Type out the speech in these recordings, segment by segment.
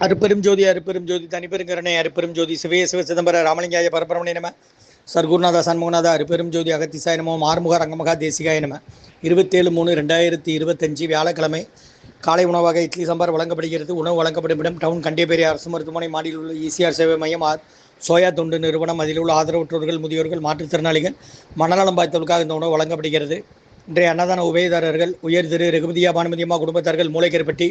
அருப்பெரும் ஜோதி அருப்பெரும் ஜோதி தனிப்பெருங்கருணை அருப்பெரும் ஜோதி சிவய சிவ சிதம்பர ராமலிங்காய பரபரமணே நம. சர்க்குருநாதா சண்முகநாதா அருப்பெரும் ஜோதி அகத்திசாய நமோ ஆறுமுக ரங்கமகா தேசிகாய நம. 27/3/2025 வியாழக்கிழமை காலை உணவாக இட்லி சாம்பார் வழங்கப்படுகிறது. உணவு வழங்கப்படும் இடம் டவுன் கண்டியப்பேரி அரசு மருத்துவமனை மாடியில் உள்ள ஈசிஆர் சேவை மையம், சோயா தொண்டு நிறுவனம், அதில் உள்ள ஆதரவற்றோர்கள், முதியோர்கள், மாற்றுத்திறனாளிகள், மனநலம் பாய்த்தவர்களுக்காக இந்த உணவு வழங்கப்படுகிறது. இன்றைய அன்னதான உபயதாரர்கள் உயர் திரு ரகுபதியா பானுமதியம்மா குடும்பத்தார்கள், மூளைக்கருப்பட்டி,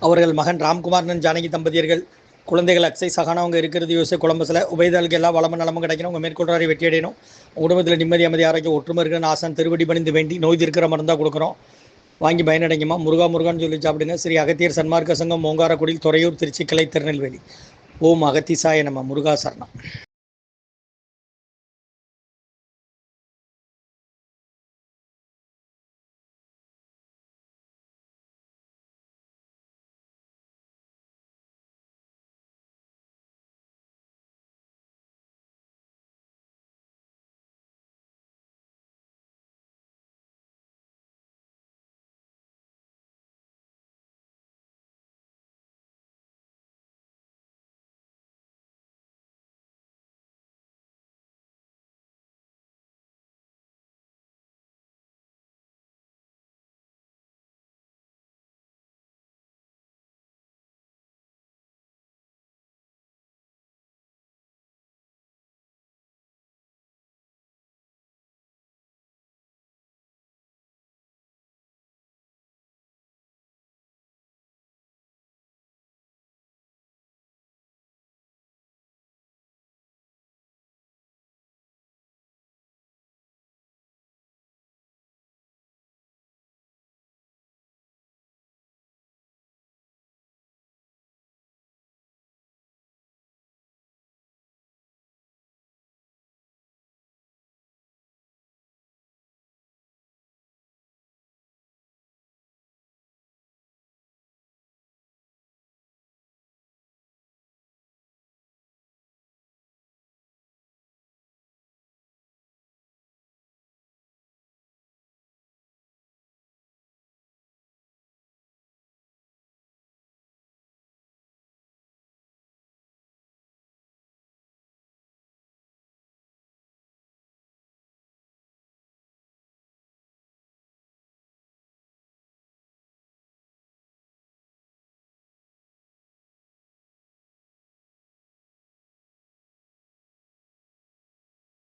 அவர்கள் மகன் ராம்குமார்னன் ஜானகி தம்பதியர்கள், குழந்தைகள் அக்ஷய் சகானா அவங்க இருக்கிறது யோசிச்சு குழம்புல உபயதாளுக்கு எல்லாம் வளமும் நலமும் கிடைக்கணும். உங்கள் மேற்கொள்றாரை வெற்றி அடையணும். குடும்பத்தில் நிம்மதி அமைதி ஆரோக்கியம் ஒற்றுமை இருக்கிற ஆசான் திருவடி பணிந்து வேண்டி நோய் இருக்கிற மருந்தாக கொடுக்குறோம். வாங்கி பயனடைங்கம்மா. முருகா முருகான்னு சொல்லி சாப்பிடுங்க. ஸ்ரீ அகத்தியர் சன்மார்க்க சங்கம், ஓங்காரக்குடியில், துறையூர், திருச்சி, கிளை, திருநெல்வேலி. ஓம் அகத்திசாய நம. முருகா சரணம்.